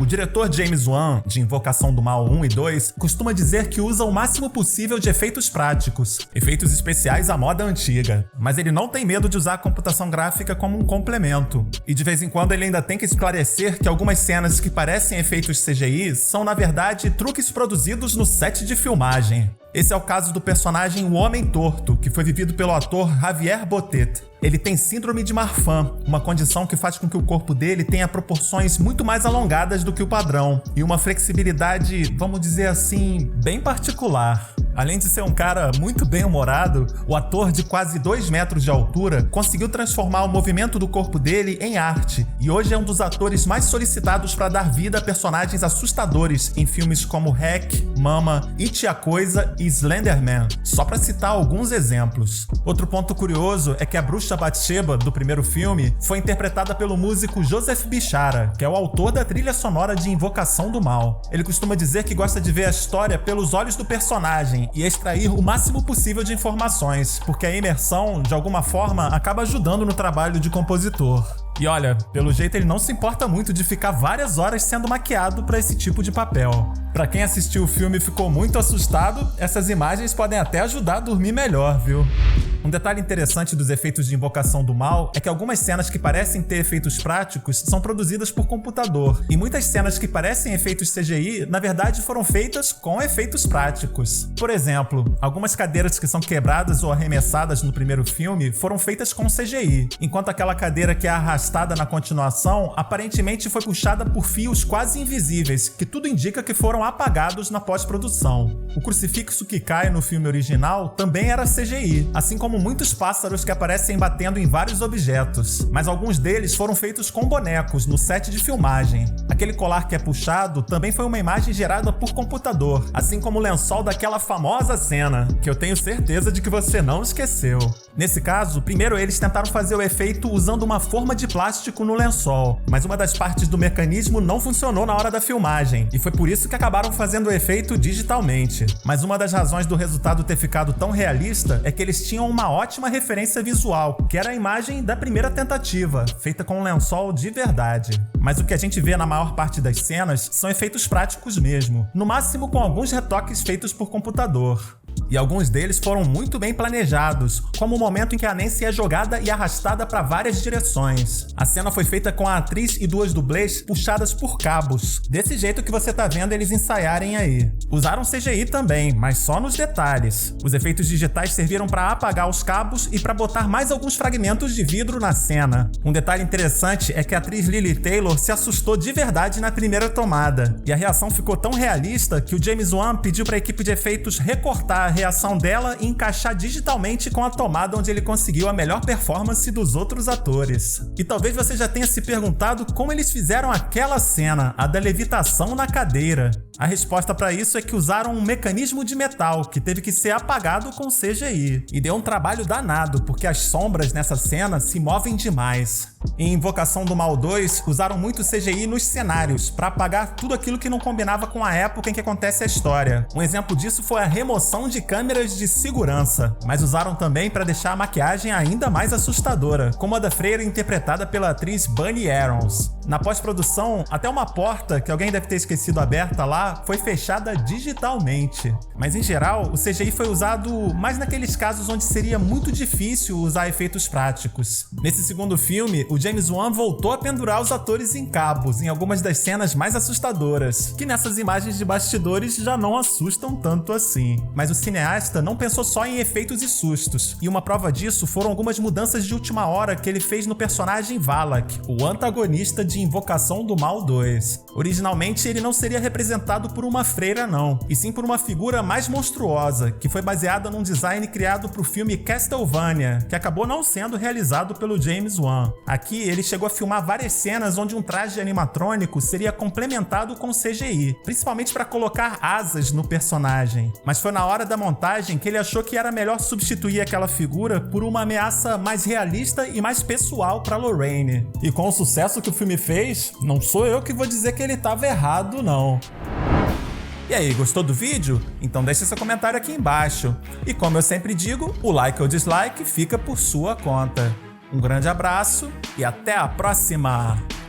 O diretor James Wan, de Invocação do Mal 1 e 2, costuma dizer que usa o máximo possível de efeitos práticos, efeitos especiais à moda antiga, mas ele não tem medo de usar a computação gráfica como um complemento. E de vez em quando ele ainda tem que esclarecer que algumas cenas que parecem efeitos CGI são na verdade truques produzidos no set de filmagem. Esse é o caso do personagem O Homem Torto, que foi vivido pelo ator Javier Botet. Ele tem síndrome de Marfan, uma condição que faz com que o corpo dele tenha proporções muito mais alongadas do que o padrão e uma flexibilidade, vamos dizer assim, bem particular. Além de ser um cara muito bem-humorado, o ator de quase 2 metros de altura conseguiu transformar o movimento do corpo dele em arte e hoje é um dos atores mais solicitados para dar vida a personagens assustadores em filmes como Hack, Mama, It a Coisa e Slenderman, só para citar alguns exemplos. Outro ponto curioso é que a bruxa Bathsheba do primeiro filme foi interpretada pelo músico Joseph Bichara, que é o autor da trilha sonora de Invocação do Mal. Ele costuma dizer que gosta de ver a história pelos olhos do personagem e extrair o máximo possível de informações, porque a imersão, de alguma forma, acaba ajudando no trabalho de compositor. E olha, pelo jeito ele não se importa muito de ficar várias horas sendo maquiado para esse tipo de papel. Pra quem assistiu o filme e ficou muito assustado, essas imagens podem até ajudar a dormir melhor, viu? Um detalhe interessante dos efeitos de Invocação do Mal é que algumas cenas que parecem ter efeitos práticos são produzidas por computador, e muitas cenas que parecem efeitos CGI, na verdade foram feitas com efeitos práticos. Por exemplo, algumas cadeiras que são quebradas ou arremessadas no primeiro filme foram feitas com CGI, enquanto aquela cadeira que é arrastada na continuação aparentemente foi puxada por fios quase invisíveis, que tudo indica que foram apagados na pós-produção. O crucifixo que cai no filme original também era CGI, assim como muitos pássaros que aparecem batendo em vários objetos, mas alguns deles foram feitos com bonecos no set de filmagem. Aquele colar que é puxado também foi uma imagem gerada por computador, assim como o lençol daquela famosa cena, que eu tenho certeza de que você não esqueceu. Nesse caso, primeiro eles tentaram fazer o efeito usando uma forma de plástico no lençol, mas uma das partes do mecanismo não funcionou na hora da filmagem, e foi por isso que acabaram fazendo o efeito digitalmente. Mas uma das razões do resultado ter ficado tão realista é que eles tinham uma ótima referência visual, que era a imagem da primeira tentativa, feita com um lençol de verdade. Mas o que a gente vê na maior parte das cenas são efeitos práticos mesmo, no máximo com alguns retoques feitos por computador. E alguns deles foram muito bem planejados, como o momento em que a Nancy é jogada e arrastada para várias direções. A cena foi feita com a atriz e 2 dublês puxadas por cabos, desse jeito que você tá vendo eles ensaiarem aí. Usaram CGI também, mas só nos detalhes. Os efeitos digitais serviram para apagar os cabos e para botar mais alguns fragmentos de vidro na cena. Um detalhe interessante é que a atriz Lily Taylor se assustou de verdade na primeira tomada, e a reação ficou tão realista que o James Wan pediu para a equipe de efeitos recortar a reação dela e encaixar digitalmente com a tomada onde ele conseguiu a melhor performance dos outros atores. E talvez você já tenha se perguntado como eles fizeram aquela cena, a da levitação na cadeira. A resposta para isso é que usaram um mecanismo de metal que teve que ser apagado com CGI. E deu um trabalho danado, porque as sombras nessa cena se movem demais. Em Invocação do Mal 2, usaram muito CGI nos cenários, para apagar tudo aquilo que não combinava com a época em que acontece a história. Um exemplo disso foi a remoção de câmeras de segurança, mas usaram também para deixar a maquiagem ainda mais assustadora, como a da freira interpretada pela atriz Bunny Arons. Na pós-produção, até uma porta, que alguém deve ter esquecido aberta lá, foi fechada digitalmente. Mas em geral, o CGI foi usado mais naqueles casos onde seria muito difícil usar efeitos práticos. Nesse segundo filme, o James Wan voltou a pendurar os atores em cabos em algumas das cenas mais assustadoras, que nessas imagens de bastidores já não assustam tanto assim. Mas o cineasta não pensou só em efeitos e sustos, e uma prova disso foram algumas mudanças de última hora que ele fez no personagem Valak, o antagonista de Invocação do Mal 2. Originalmente ele não seria representado por uma freira não, e sim por uma figura mais monstruosa, que foi baseada num design criado para o filme Castlevania, que acabou não sendo realizado pelo James Wan. Aqui ele chegou a filmar várias cenas onde um traje animatrônico seria complementado com CGI, principalmente para colocar asas no personagem. Mas foi na hora da montagem que ele achou que era melhor substituir aquela figura por uma ameaça mais realista e mais pessoal para Lorraine. E com o sucesso que o filme fez, não sou eu que vou dizer que ele estava errado não. E aí, gostou do vídeo? Então deixa seu comentário aqui embaixo. E como eu sempre digo, o like ou dislike fica por sua conta. Um grande abraço e até a próxima!